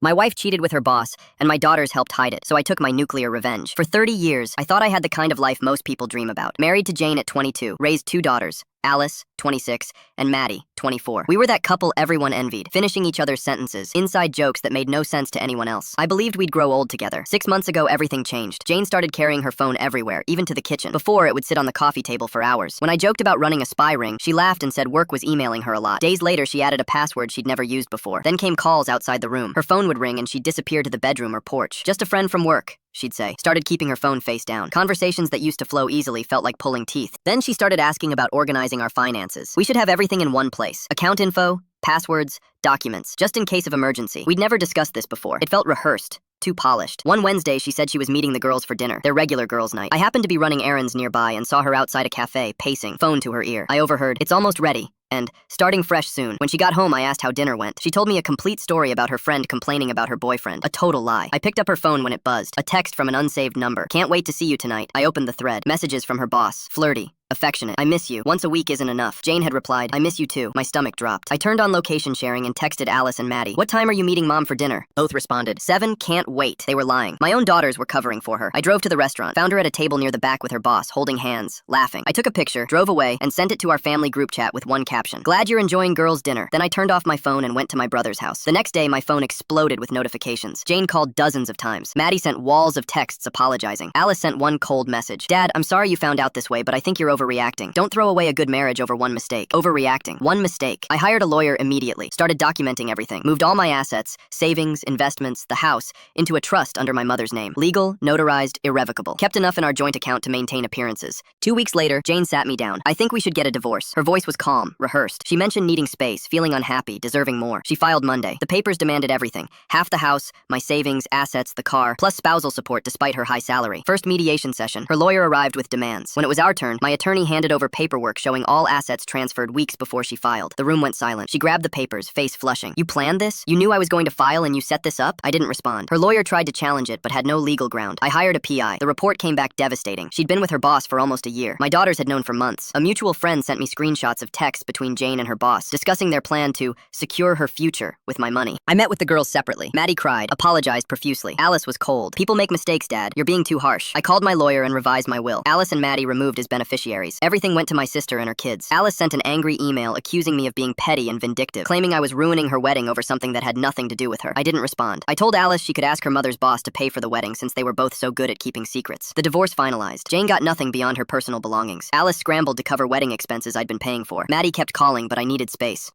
My wife cheated with her boss, and my daughters helped hide it, so I took my nuclear revenge. For 30 years, I thought I had the kind of life most people dream about. Married to Jane at 22, raised 2 daughters, Alice, 26, and Maddie, 24. We were that couple everyone envied, finishing each other's sentences, inside jokes that made no sense to anyone else. I believed we'd grow old together. 6 months ago, everything changed. Jane started carrying her phone everywhere, even to the kitchen. Before, it would sit on the coffee table for hours. When I joked about running a spy ring, she laughed and said work was emailing her a lot. Days later, she added a password she'd never used before. Then came calls outside the room. Her phone would ring and she'd disappear to the bedroom or porch. Just a friend from work, she'd say. Started keeping her phone face down. Conversations that used to flow easily felt like pulling teeth. Then she started asking about organizing our finances. We should have everything in one place. Account info, passwords, documents, just in case of emergency. We'd never discussed this before. It felt rehearsed. Too polished. One Wednesday, she said she was meeting the girls for dinner, their regular girls' night. I happened to be running errands nearby and saw her outside a cafe, pacing, phone to her ear. I overheard, "It's almost ready," and "Starting fresh soon." When she got home, I asked how dinner went. She told me a complete story about her friend complaining about her boyfriend. A total lie. I picked up her phone when it buzzed. A text from an unsaved number. "Can't wait to see you tonight." I opened the thread. Messages from her boss. Flirty. Affectionate. "I miss you. Once a week isn't enough." Jane had replied, "I miss you too." My stomach dropped. I turned on location sharing and texted Alice and Maddie. "What time are you meeting mom for dinner?" Both responded, 7, can't wait. They were lying. My own daughters were covering for her. I drove to the restaurant, found her at a table near the back with her boss, holding hands, laughing. I took a picture, drove away, and sent it to our family group chat with one caption: "Glad you're enjoying girls' dinner." Then I turned off my phone and went to my brother's house. The next day, my phone exploded with notifications. Jane called dozens of times. Maddie sent walls of texts apologizing. Alice sent one cold message: "Dad, I'm sorry you found out this way, but I think you're overreacting. Don't throw away a good marriage over one mistake." Overreacting. One mistake. I hired a lawyer immediately, started documenting everything, moved all my assets, savings, investments, the house, into a trust under my mother's name. Legal, notarized, irrevocable. Kept enough in our joint account to maintain appearances. 2 weeks later, Jane sat me down. "I think we should get a divorce." Her voice was calm, rehearsed. She mentioned needing space, feeling unhappy, deserving more. She filed Monday. The papers demanded everything. Half the house, my savings, assets, the car, plus spousal support despite her high salary. First mediation session. Her lawyer arrived with demands. When it was our turn, my attorney handed over paperwork showing all assets transferred weeks before she filed. The room went silent. She grabbed the papers, face flushing. "You planned this? You knew I was going to file and you set this up?" I didn't respond. Her lawyer tried to challenge it, but had no legal ground. I hired a PI. The report came back devastating. She'd been with her boss for almost a year. My daughters had known for months. A mutual friend sent me screenshots of texts between Jane and her boss, discussing their plan to secure her future with my money. I met with the girls separately. Maddie cried, apologized profusely. Alice was cold. "People make mistakes, Dad. You're being too harsh." I called my lawyer and revised my will. Alice and Maddie removed as beneficiaries. Everything went to my sister and her kids. Alice sent an angry email accusing me of being petty and vindictive, claiming I was ruining her wedding over something that had nothing to do with her. I didn't respond. I told Alice she could ask her mother's boss to pay for the wedding since they were both so good at keeping secrets. The divorce finalized. Jane got nothing beyond her personal belongings. Alice scrambled to cover wedding expenses I'd been paying for. Maddie kept calling, but I needed space.